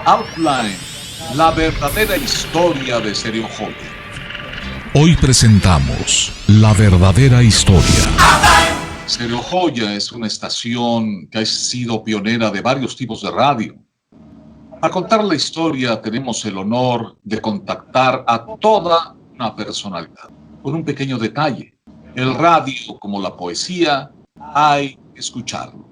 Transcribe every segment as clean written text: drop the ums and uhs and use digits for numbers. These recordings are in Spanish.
Outline, la verdadera historia de Stereo Joya. Hoy presentamos La verdadera historia. Stereo Joya es una estación que ha sido pionera de varios tipos de radio. Al contar la historia tenemos el honor de contactar a toda una personalidad. Con un pequeño detalle, el radio, como la poesía, hay que escucharlo.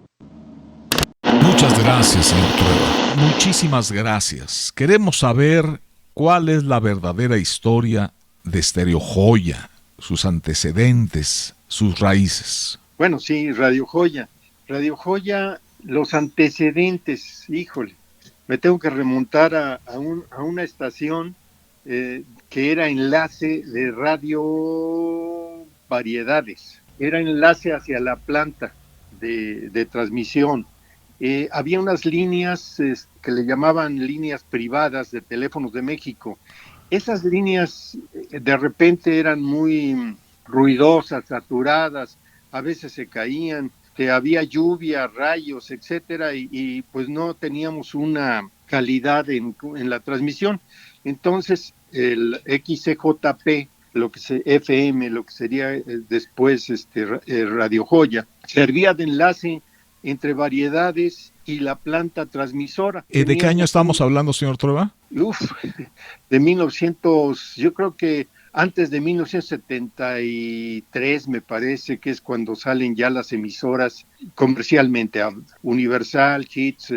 Muchas gracias, señor Trueba. Muchísimas gracias. Queremos saber cuál es la verdadera historia de Stereo Joya, sus antecedentes, sus raíces. Bueno, sí, Radio Joya. Radio Joya, los antecedentes, híjole, me tengo que remontar a una estación que era enlace de Radio Variedades. Era enlace hacia la planta de transmisión. Había unas líneas que le llamaban líneas privadas de Teléfonos de México. Esas líneas de repente eran muy ruidosas, saturadas, a veces se caían, había lluvia, rayos, etcétera, y pues no teníamos una calidad en la transmisión. Entonces el XCJP, FM, lo que sería después Radio Joya, servía de enlace entre Variedades y la planta transmisora. ¿De qué año estamos hablando, señor Trueba? De 1900, yo creo que antes de 1973, me parece que es cuando salen ya las emisoras comercialmente, Universal, Hits,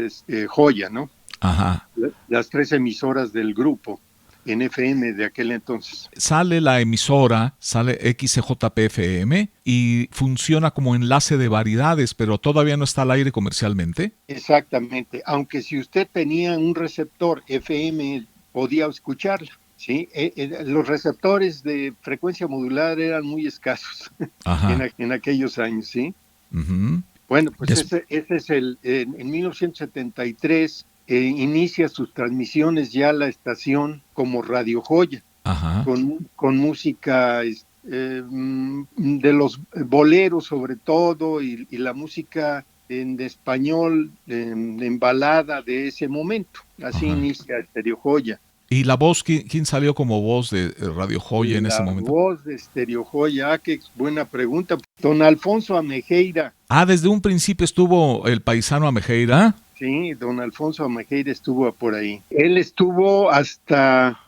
Joya, ¿no? Ajá. Las tres emisoras del grupo en FM de aquel entonces. Sale la emisora, sale XCJPFM y funciona como enlace de Variedades, pero todavía no está al aire comercialmente. Exactamente, aunque si usted tenía un receptor FM podía escucharla, ¿sí? Los receptores de frecuencia modular eran muy escasos en aquellos años, ¿sí? Uh-huh. Bueno, pues ese es en 1973 inicia sus transmisiones ya la estación como Radio Joya, con música de los boleros sobre todo y la música en español, en balada de ese momento. Así inicia Stereo Joya. ¿Y la voz, quién salió como voz de Radio Joya en ese momento? La voz de Stereo Joya, qué buena pregunta. Don Alfonso Amejeira. Desde un principio estuvo el paisano Amejeira. Sí, don Alfonso Amejeira estuvo por ahí. Él estuvo hasta,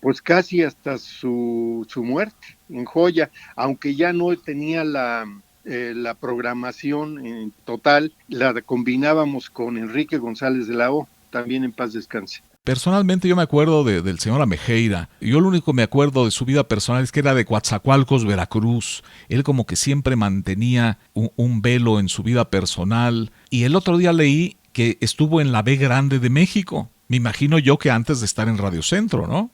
pues casi hasta su muerte en Joya, aunque ya no tenía la programación en total, la combinábamos con Enrique González de la O, también en paz descanse. Personalmente yo me acuerdo del señor Amejeira. Yo lo único que me acuerdo de su vida personal es que era de Coatzacoalcos, Veracruz. Él como que siempre mantenía un velo en su vida personal. Y el otro día leí que estuvo en la B Grande de México. Me imagino yo que antes de estar en Radio Centro, ¿no?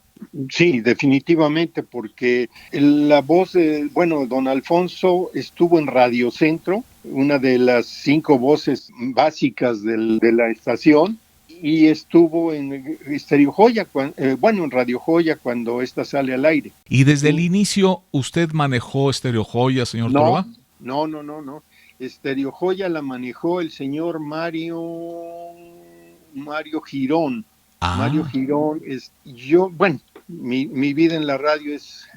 Sí, definitivamente, porque la voz de, don Alfonso estuvo en Radio Centro, una de las 5 voces básicas de la estación, y estuvo en Stereo Joya, en Radio Joya cuando esta sale al aire. ¿Y desde el inicio usted manejó Stereo Joya, señor Trueba? No. Stereo Joya la manejó el señor Mario Girón. Mario Girón mi vida en la radio es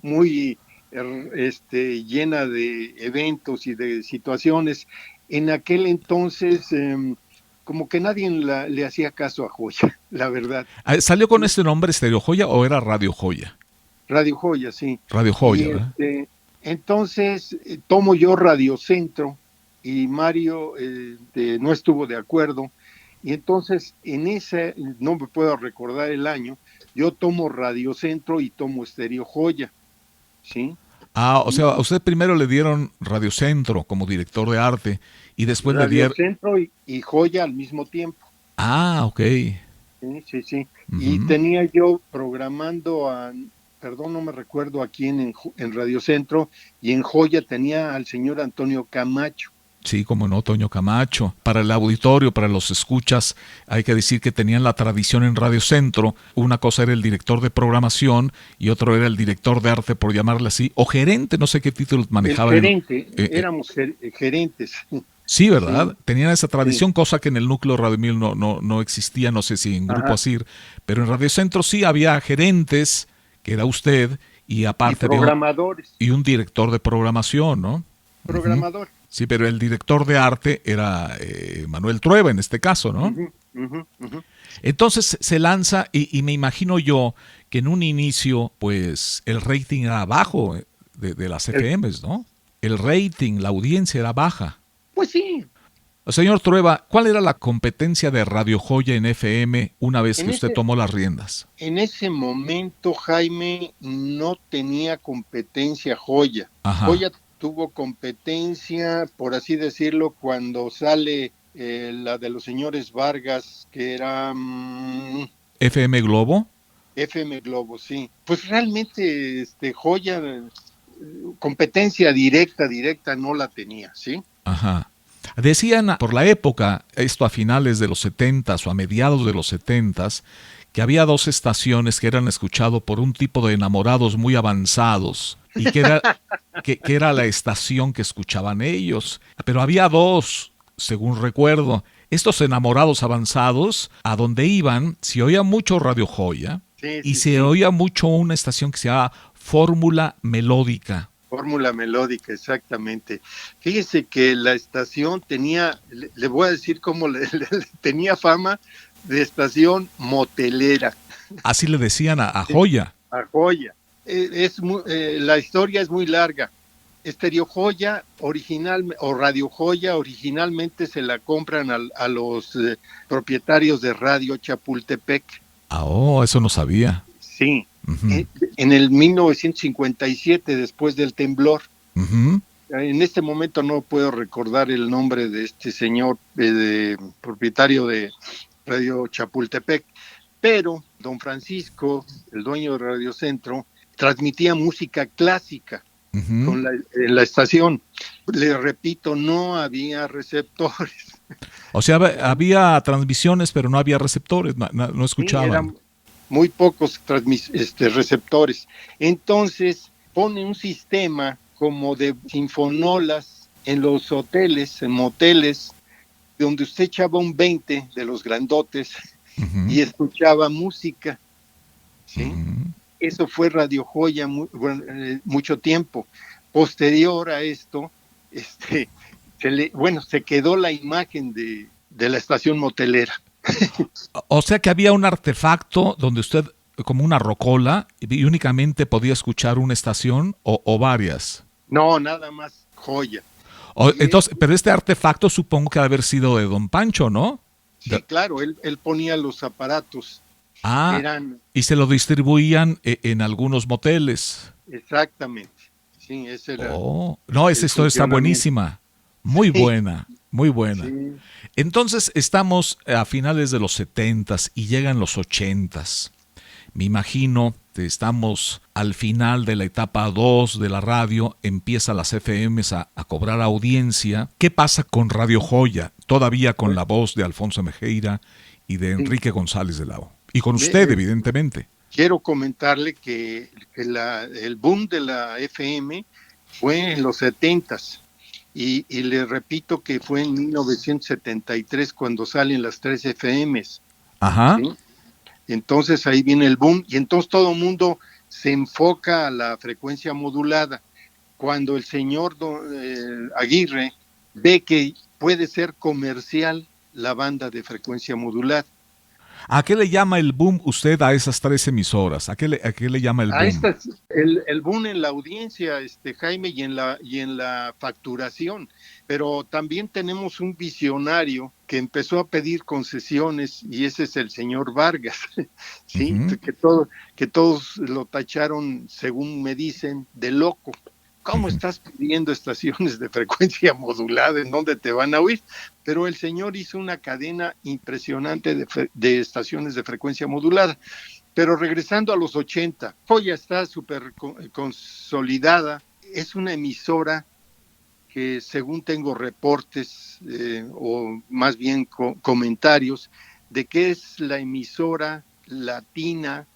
muy llena de eventos y de situaciones. En aquel entonces como que nadie le hacía caso a Joya, la verdad. ¿Salió con este nombre Stereo Joya o era Radio Joya? Radio Joya, sí. Radio Joya, ¿verdad? Entonces tomo yo Radio Centro y Mario no estuvo de acuerdo, y entonces en ese, no me puedo recordar el año, yo tomo Radio Centro y tomo Stereo Joya, ¿sí? O sea, a usted primero le dieron Radio Centro como director de arte y después le dieron... Radio Centro y Joya al mismo tiempo. Ok. Sí. Uh-huh. Y tenía yo programando no me recuerdo a quién en Radio Centro, y en Joya tenía al señor Antonio Camacho. Sí, como no, Toño Camacho. Para el auditorio, para los escuchas, hay que decir que tenían la tradición en Radio Centro. Una cosa era el director de programación y otro era el director de arte, por llamarle así, o gerente, no sé qué títulos manejaba. Éramos gerentes. Sí, ¿verdad? Sí, Tenían esa sí. tradición, cosa que en el núcleo Radio 1000 no existía, no sé si en Grupo Ajá. Asir, pero en Radio Centro sí había gerentes, que era usted, y Y aparte había programadores, y un director de programación, ¿no? Ujú. programadores. Sí, pero el director de arte era Manuel Trueba en este caso, ¿no? Ujú, ujú, ujú. Entonces se lanza y me imagino yo que en un inicio, pues el rating era bajo de las El- FMs, ¿no? El rating, la audiencia era baja. pues sí, Señor Trueba, ¿cuál era la competencia de Radio Joya en FM una vez que en usted ese, tomó las riendas? en ese momento Jaime no tenía competencia Joya. Ajá. Joya tuvo competencia, por así decirlo, cuando sale la de los señores Vargas, que era FM Globo. FM Globo, sí. Pues realmente Joya, competencia directa, directa, no la tenía, ¿sí? Ajá. Decían por la época, esto a finales de los setentas o a mediados de los setentas, que había dos estaciones que eran escuchados por un tipo de enamorados muy avanzados y que era la estación que escuchaban ellos. Pero había dos, según recuerdo. Estos enamorados avanzados, a donde iban, se oía mucho Radio Joya Sí, y sí, se sí. oía mucho una estación que se llama Fórmula Melódica. Fórmula melódica, exactamente. Fíjese que la estación tenía, le voy a decir cómo tenía fama de estación motelera. Así le decían a Sí, Joya. a Joya. La historia es muy larga. Estereo Joya original o Radio Joya originalmente se la compran a los propietarios de Radio Chapultepec. Ah, oh, eso no sabía. Sí, Ujú, en el 1957, después del temblor. ujú. En este momento no puedo recordar el nombre de este señor propietario de Radio Chapultepec, pero don Francisco, el dueño de Radio Centro, transmitía música clásica Ujú. en la estación. Le repito, no había receptores. O sea, había transmisiones, pero no había receptores, no Sí, escuchaban. eran muy pocos receptores. Entonces pone un sistema como de sinfonolas en los hoteles, en moteles, donde usted echaba un 20 de los grandotes Ujú, y escuchaba música, ¿sí? ujú. Eso fue Radio Joya mucho tiempo. Posterior a esto, se quedó la imagen de la estación motelera. O sea que había un artefacto donde usted, como una rocola, y únicamente podía escuchar una estación o varias. No, nada más Joya. Y Entonces, pero este artefacto supongo que ha de haber sido de Don Pancho, ¿no? sí, claro, él ponía los aparatos, Ah, eran y se lo distribuían en algunos moteles. exactamente, sí, ese era Oh, no, esa el historia está funcionamiento. buenísima. Muy Sí, buena, muy buena. sí, Entonces estamos a finales de los setentas y llegan los ochentas. Me imagino que estamos al final de la etapa 2 de la radio, empieza las FMs a cobrar audiencia. ¿Qué pasa con Radio Joya? Todavía con pues, la voz de Alfonso Mejeira y de sí. Enrique González de Lao. Y con usted, Ve, evidentemente. quiero comentarle que el boom de la FM fue en los setentas y le repito que fue en 1973 cuando salen las tres FMs, Ajá. ¿sí? Entonces ahí viene el boom y entonces todo el mundo se enfoca a la frecuencia modulada. Cuando el señor Aguirre ve que puede ser comercial la banda de frecuencia modulada. ¿A qué le llama el boom usted a esas tres emisoras? A qué le llama el A boom? estas, el boom en la audiencia, Jaime, y en la facturación, pero también tenemos un visionario que empezó a pedir concesiones y ese es el señor Vargas, sí, Ujú, que todos lo tacharon, según me dicen, de loco. ¿Cómo ujú. estás pidiendo estaciones de frecuencia modulada? ¿En dónde te van a oír? Pero el señor hizo una cadena impresionante de estaciones de frecuencia modulada. Pero regresando a los 80, Joya está súper consolidada. Es una emisora que, según tengo reportes o más bien comentarios, de que es la emisora latina,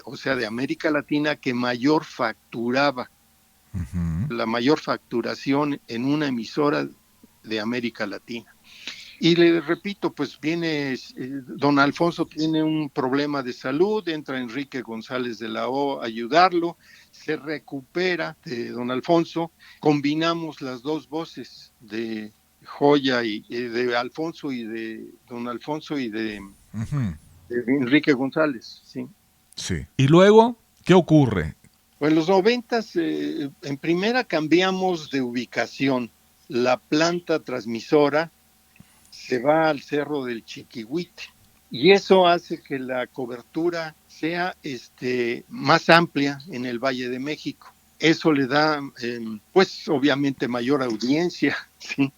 o sea, de América Latina, que mayor facturaba. Ujú. La mayor facturación en una emisora de América Latina. Y le repito, pues viene, don Alfonso tiene un problema de salud, entra Enrique González de la O a ayudarlo, se recupera de don Alfonso, combinamos las dos voces de Joya y de Alfonso y de don Alfonso y de Enrique González, sí. Sí. ¿Y luego qué ocurre? Pues en los 90, en primera cambiamos de ubicación. La planta transmisora se va al Cerro del Chiquihuite y eso hace que la cobertura sea más amplia en el Valle de México. Eso le da, pues obviamente mayor audiencia, ¿sí?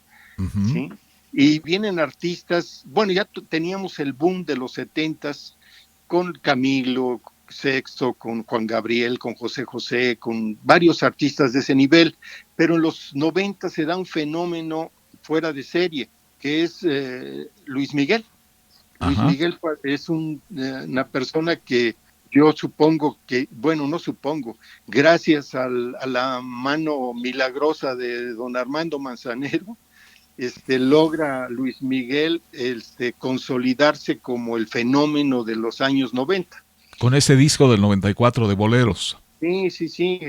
¿Sí? Y vienen artistas, bueno, ya teníamos el boom de los 70s con Camilo Sexto, con Juan Gabriel, con José José, con varios artistas de ese nivel, pero en los 90 se da un fenómeno fuera de serie, que es Luis Miguel. Luis Miguel es una persona que yo supongo que, bueno, no supongo, gracias a la mano milagrosa de don Armando Manzanero, logra Luis Miguel consolidarse como el fenómeno de los años 90. Con ese disco del 94 de boleros. Sí,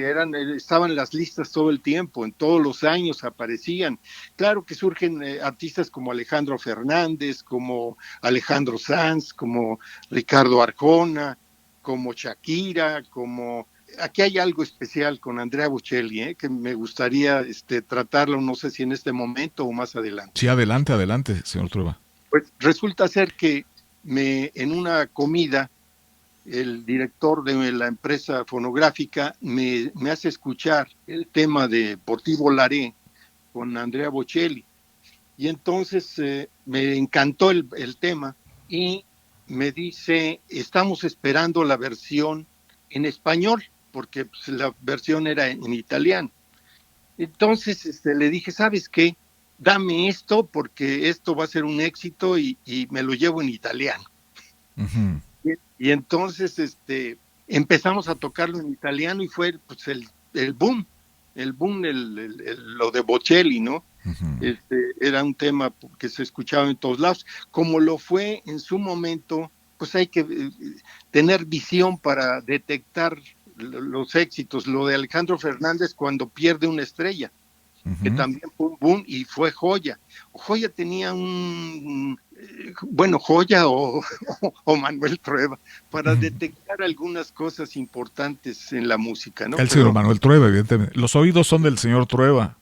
estaban las listas todo el tiempo, en todos los años aparecían. Claro que surgen artistas como Alejandro Fernández, como Alejandro Sanz, como Ricardo Arjona, como Shakira, como... Aquí hay algo especial con Andrea Bocelli, que me gustaría tratarlo, no sé si en este momento o más adelante. Sí, adelante, señor Trueba. Pues resulta ser que en una comida, el director de la empresa fonográfica me hace escuchar el tema de Por ti volaré con Andrea Bocelli. Y entonces me encantó el tema y me dice, estamos esperando la versión en español, porque pues, la versión era en italiano. Entonces le dije, ¿sabes qué? Dame esto porque esto va a ser un éxito y me lo llevo en italiano. Uh-huh. Y entonces empezamos a tocarlo en italiano y fue pues, el boom, lo de Bocelli, ¿no? Uh-huh. Era un tema que se escuchaba en todos lados. Como lo fue en su momento, pues hay que tener visión para detectar los éxitos. Lo de Alejandro Fernández cuando pierde una estrella, uh-huh, que también fue un boom y fue Joya. Joya tenía Joya o Manuel Trueba, para detectar algunas cosas importantes en la música, ¿no? El señor Manuel Trueba, evidentemente. Los oídos son del señor Trueba.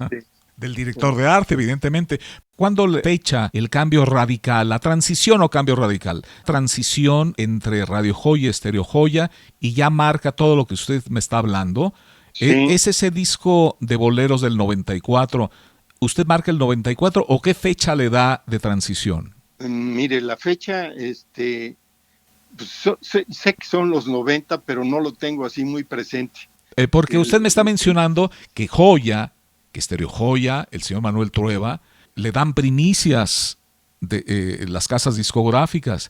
Sí. Del director de arte, evidentemente. ¿Cuándo fecha el cambio radical, la transición o cambio radical? Transición entre Radio Joya y Estéreo Joya, y ya marca todo lo que usted me está hablando. Sí. ¿Es ese disco de boleros del 94? ¿Usted marca el 94 o qué fecha le da de transición? Mire, la fecha, pues, sé que son los 90, pero no lo tengo así muy presente. Porque usted me está mencionando que Joya, que Estéreo Joya, el señor Manuel Trueba, le dan primicias de las casas discográficas.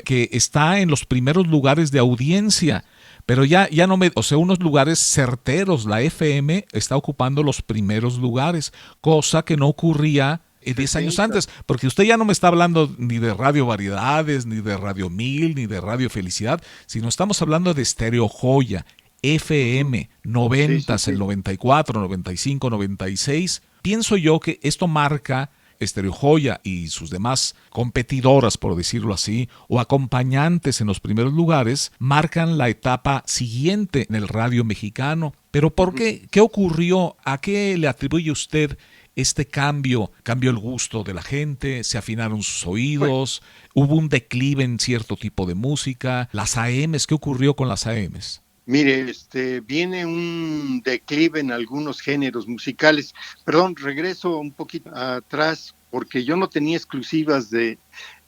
Que está en los primeros lugares de audiencia. Pero ya no unos lugares certeros. La FM está ocupando los primeros lugares, cosa que no ocurría 10 años antes, porque usted ya no me está hablando ni de Radio Variedades, ni de Radio 1000, ni de Radio Felicidad, sino estamos hablando de Estéreo Joya, FM, 90, el 94, 95, 96. Pienso yo que esto marca Estéreo Joya y sus demás competidoras, por decirlo así, o acompañantes en los primeros lugares, marcan la etapa siguiente en el radio mexicano. Pero ¿por qué? ¿Qué ocurrió? ¿A qué le atribuye usted este cambio? ¿Cambió el gusto de la gente? ¿Se afinaron sus oídos? ¿Hubo un declive en cierto tipo de música? ¿Las AMs? ¿Qué ocurrió con las AMs? Mire, viene un declive en algunos géneros musicales. Perdón, regreso un poquito atrás, porque yo no tenía exclusivas de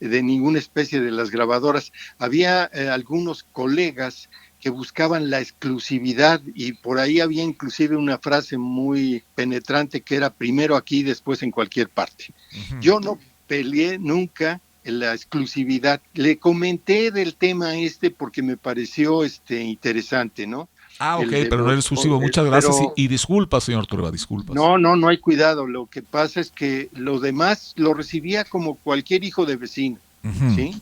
ninguna especie de las grabadoras. Había algunos colegas que buscaban la exclusividad y por ahí había inclusive una frase muy penetrante que era primero aquí, después en cualquier parte. Uh-huh. Yo no peleé nunca la exclusividad. Le comenté del tema porque me pareció interesante, ¿no? Ah, ok, el de pero no los, eres exclusivo. Muchas gracias pero y disculpas, señor Trueba, disculpas. no hay cuidado. Lo que pasa es que lo demás lo recibía como cualquier hijo de vecino, Ujú. ¿sí?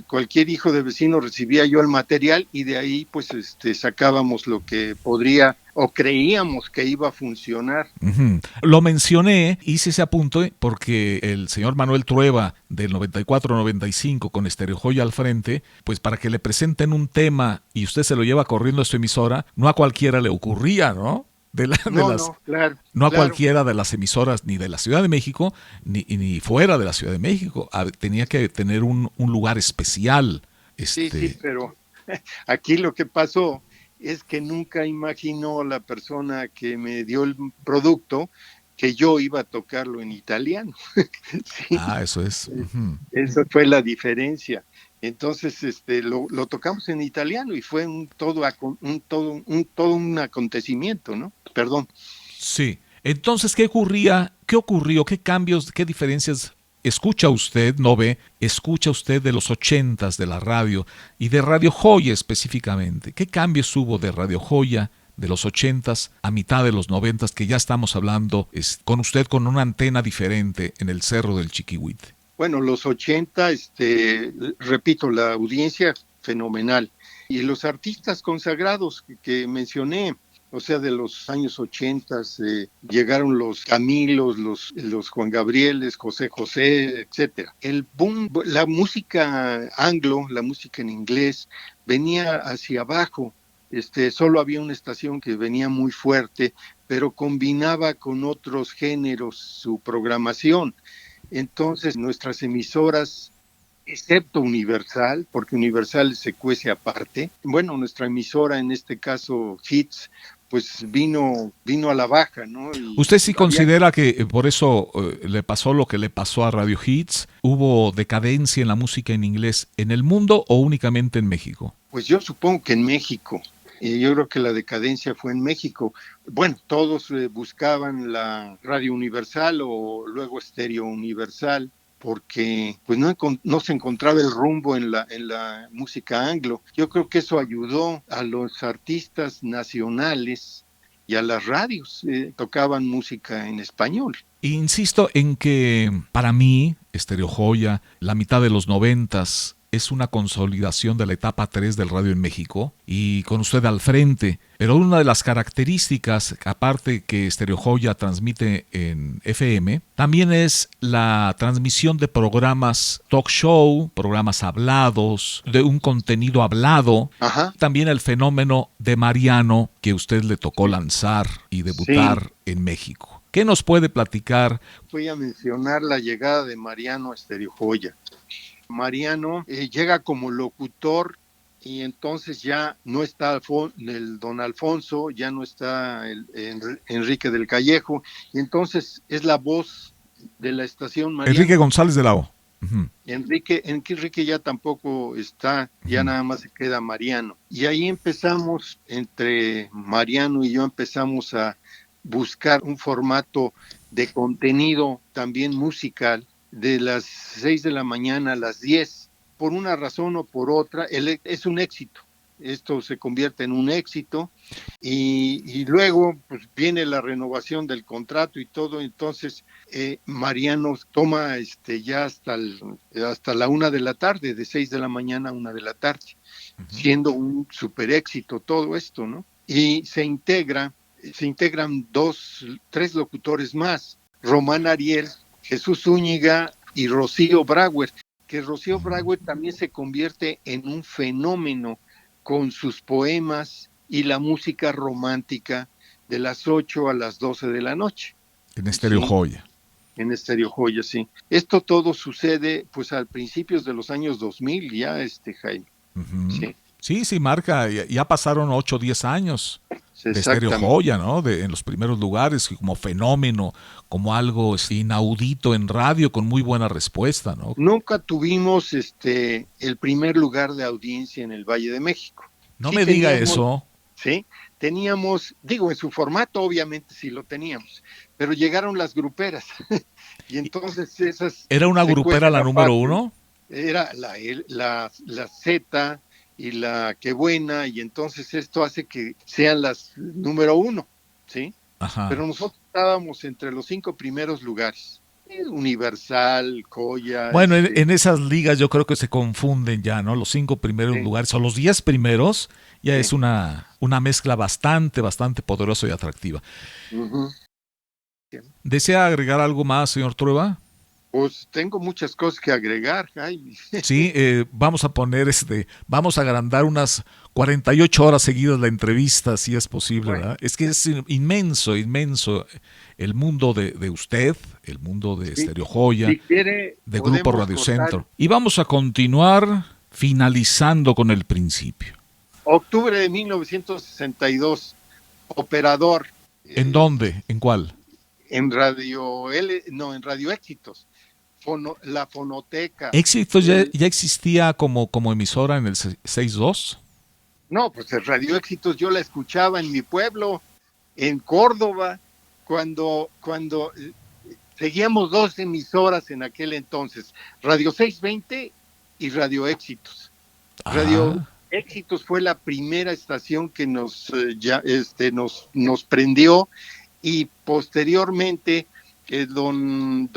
Cualquier hijo de vecino recibía yo el material y de ahí pues sacábamos lo que podría o creíamos que iba a funcionar. Ujú. Lo mencioné, hice ese apunte porque el señor Manuel Trueba del 94-95 con Estereo Joya al frente, pues para que le presenten un tema y usted se lo lleva corriendo a su emisora, no a cualquiera le ocurría, ¿no? No, no, claro, No a claro. cualquiera de las emisoras ni de la Ciudad de México ni fuera de la Ciudad de México. Tenía que tener un lugar especial. Sí, pero aquí lo que pasó es que nunca imaginó la persona que me dio el producto que yo iba a tocarlo en italiano. Sí, Eso es. Ujú. esa fue la diferencia. Entonces, lo tocamos en italiano y fue todo un acontecimiento, ¿no? Perdón. Sí. Entonces, ¿qué ocurría? ¿Qué ocurrió? ¿Qué cambios, qué diferencias escucha usted, no ve, escucha usted de los 80s de la radio y de Radio Joya específicamente? ¿Qué cambios hubo de Radio Joya de los 80s a mitad de los 90s que ya estamos hablando con usted con una antena diferente en el Cerro del Chiquihuite? Bueno, los 80, repito, la audiencia fenomenal. Y los artistas consagrados que mencioné, o sea, de los años 80, llegaron los Camilos, los Juan Gabrieles, José José, etcétera. El boom, la música anglo, la música en inglés, venía hacia abajo. Solo había una estación que venía muy fuerte, pero combinaba con otros géneros su programación. Entonces, nuestras emisoras, excepto Universal, porque Universal se cuece aparte, bueno, nuestra emisora, en este caso Hits, pues vino a la baja, ¿no? Y ¿Usted sí había, considera que por eso le pasó lo que le pasó a Radio Hits? ¿Hubo decadencia en la música en inglés en el mundo o únicamente en México? pues yo supongo que en México, yo creo que la decadencia fue en México. Bueno, todos buscaban la Radio Universal o luego Estéreo Universal, porque pues no se encontraba el rumbo en la música anglo. Yo creo que eso ayudó a los artistas nacionales y a las radios, tocaban música en español. Insisto en que para mí, Estereo Joya, la mitad de los 90s es una consolidación de la etapa 3 del radio en México y con usted al frente. Pero una de las características, aparte que Estereo Joya transmite en FM, también es la transmisión de programas talk show, programas hablados, de un contenido hablado. Ajá, También el fenómeno de Mariano que usted le tocó lanzar y sí. debutar en México. ¿Qué nos puede platicar? Voy a mencionar la llegada de Mariano a Estereo Joya. Mariano llega como locutor y entonces ya no está el don Alfonso, ya no está Enrique del Callejo, y entonces es la voz de la estación Enrique Mariano. González de la O. Uh-huh. Enrique ya tampoco está, ya nada más se queda Mariano. Y ahí empezamos, entre Mariano y yo empezamos a buscar un formato de contenido también musical de las 6 de la mañana a las 10. Por una razón o por otra, es un éxito. Esto se convierte en un éxito y luego pues viene la renovación del contrato y todo. Entonces Mariano toma ya hasta la 1 de la tarde, de 6 de la mañana a 1 de la tarde, siendo un super éxito todo esto, ¿no? Y se integran 3 locutores más, Román Ariel, Jesús Zúñiga y Rocío Brauer, que Rocío Brauer también se convierte en un fenómeno con sus poemas y la música romántica de las 8 a las 12 de la noche. En Estereo Joya. En Estereo Joya, sí. Esto todo sucede pues a principios de los años 2000 ya, Jaime. Uh-huh. Sí, marca, ya pasaron 8 o 10 años de Estereo Joya, ¿no? En los primeros lugares, como fenómeno, como algo inaudito en radio, con muy buena respuesta, ¿no? Nunca tuvimos el primer lugar de audiencia en el Valle de México. No me diga eso. Sí, teníamos, en su formato obviamente sí lo teníamos, pero llegaron las gruperas y entonces esas... ¿Era una grupera la número 1? Era la Z y la Qué Buena, y entonces esto hace que sean las número 1, ¿sí? Ajá. Pero nosotros estábamos entre los 5 primeros lugares. Universal, Coya. Bueno, en esas ligas yo creo que se confunden ya, ¿no? Los 5 primeros Sí, lugares o los 10 primeros ya sí. es una mezcla bastante poderosa y atractiva. Uh-huh. ¿Desea agregar algo más, señor Trueba? Pues tengo muchas cosas que agregar, Jaime. Sí, vamos a poner vamos a agrandar unas 48 horas seguidas la entrevista, si es posible, Bueno, ¿verdad? Es que es inmenso el mundo de usted, el mundo de sí, Stereo Joya, si quiere, de Grupo podemos Radio cortar Centro. Y vamos a continuar finalizando con el principio. octubre de 1962, operador ¿En dónde? ¿En cuál? en en Radio Éxitos, la Fonoteca. ¿Éxitos ya existía como emisora en el 62? No, pues el Radio Éxitos yo la escuchaba en mi pueblo, en Córdoba, cuando seguíamos 2 emisoras en aquel entonces, Radio 620 y Radio Éxitos. Radio Ah, Éxitos fue la primera estación que nos prendió, y posteriormente don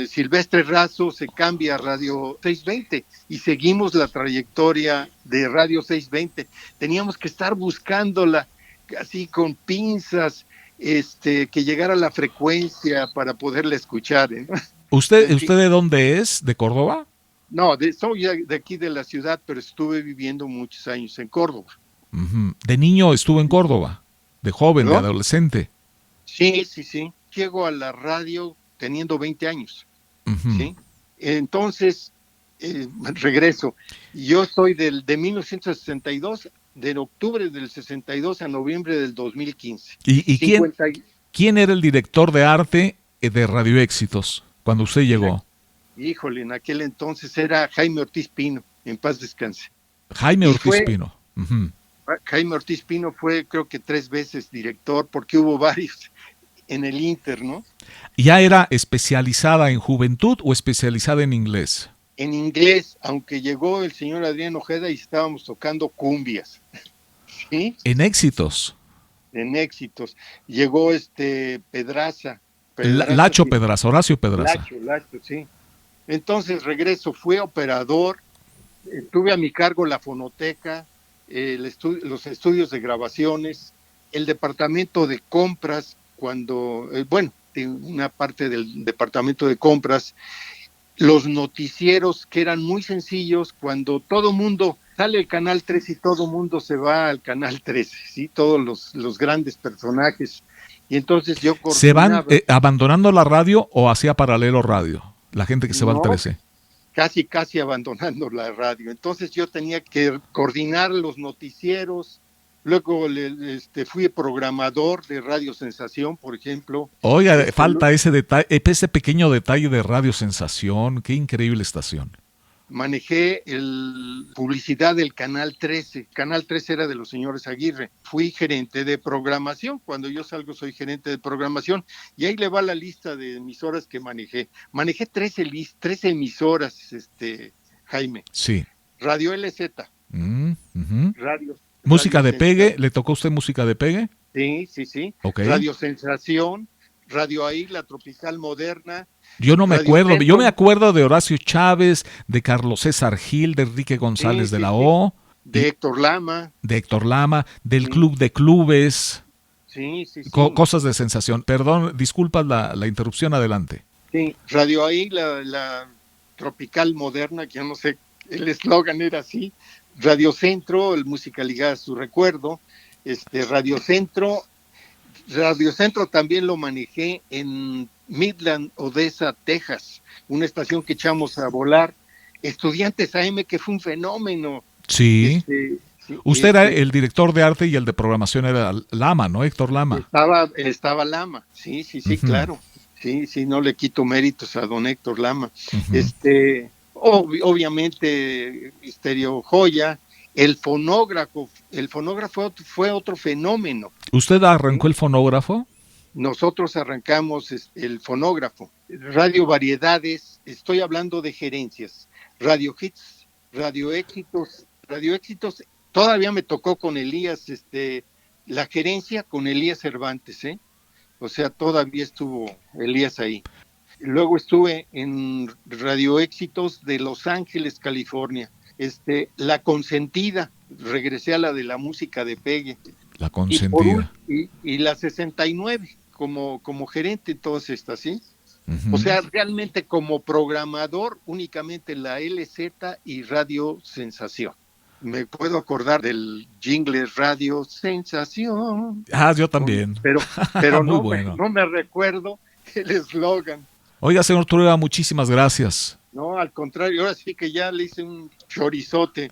Silvestre Razo se cambia a Radio 620 y seguimos la trayectoria de Radio 620. Teníamos que estar buscándola así con pinzas, que llegara la frecuencia para poderla escuchar, ¿eh? En ¿Usted fin, de dónde es? ¿De Córdoba? no, soy de aquí de la ciudad, pero estuve viviendo muchos años en Córdoba. Ujú. De niño estuvo en Córdoba, de joven, de ¿Perdón? adolescente. Sí, sí, sí. Llego a la radio teniendo 20 años, Ujú. ¿sí? Entonces, regreso. Yo soy de 1962, de octubre del 62 a noviembre del 2015. ¿Y 50, quién era el director de arte de Radio Éxitos cuando usted llegó? híjole, en aquel entonces era Jaime Ortiz Pino, en paz descanse. Jaime Y Ortiz Pino. Ujú. Jaime Ortiz Pino fue, creo que 3 veces director, porque hubo varios en el Inter, ¿no? ¿Ya era especializada en juventud o especializada en inglés? En inglés, aunque llegó el señor Adrián Ojeda y estábamos tocando cumbias, ¿sí? En Éxitos. En Éxitos. Llegó Pedraza, Lacho sí, Pedraza, Horacio Pedraza. Lacho, sí. Entonces regreso, fue operador, tuve a mi cargo la fonoteca, los estudios de grabaciones, el departamento de compras, una parte del departamento de compras, los noticieros que eran muy sencillos, cuando todo mundo sale el Canal 3 y todo mundo se va al Canal 13, ¿sí? Todos los grandes personajes. Y entonces yo ¿Se van coordinaba. abandonando la radio o hacía paralelo radio? La gente que se va al No, 13. casi abandonando la radio. Entonces yo tenía que coordinar los noticieros. Luego fui programador de Radio Sensación, por ejemplo. Oiga, falta ese detalle, ese pequeño detalle de Radio Sensación. Qué increíble estación. Manejé publicidad del Canal 13. Canal 13 era de los señores Aguirre. Fui gerente de programación. Cuando yo salgo soy gerente de programación. Y ahí le va la lista de emisoras que manejé. Manejé 13 emisoras, Jaime. Sí. Radio LZ. Uh-huh. Radio ¿Música de pegue? Sensación. ¿Le tocó a usted música de pegue? Sí. Ok. Radio Sensación. Radio Ahí, la Tropical Moderna. Yo no me Radio acuerdo. Centro. Yo me acuerdo de Horacio Chávez, de Carlos César Gil, de Enrique González de la O. De Héctor Lama. De Héctor Lama, del Club de Clubes. Sí. Cosas de sensación. Perdón, disculpas la interrupción, adelante. Sí, Radio Ahí, la Tropical Moderna, que yo no sé, el eslogan era así. Radio Centro, el música ligada a su recuerdo. Radio Centro también lo manejé en Midland, Odessa, Texas, una estación que echamos a volar. Estudiantes AM, que fue un fenómeno. Sí. Usted era el director de arte y el de programación era Lama, ¿no? Héctor Lama. Estaba Lama, sí, Uh-huh. claro. Sí, no le quito méritos a don Héctor Lama. Uh-huh. Obviamente, Stereo Joya, el fonógrafo fue otro fenómeno. ¿Usted arrancó el fonógrafo? Nosotros arrancamos el fonógrafo. Radio Variedades, estoy hablando de gerencias. Radio Hits, Radio Éxitos todavía me tocó con Elías, la gerencia con Elías Cervantes, o sea, todavía estuvo Elías ahí. Luego estuve en Radio Éxitos de Los Ángeles, California. La Consentida, regresé a la de la música de Pegue. La Consentida. Y la 69 como gerente en todas estas, ¿sí? Uh-huh. O sea, realmente como programador únicamente la LZ y Radio Sensación. Me puedo acordar del jingle Radio Sensación. Yo también. Pero Muy no, bueno. no me recuerdo el eslogan. Oiga, señor Trueba, muchísimas gracias. No, al contrario, ahora sí que ya le hice un chorizote.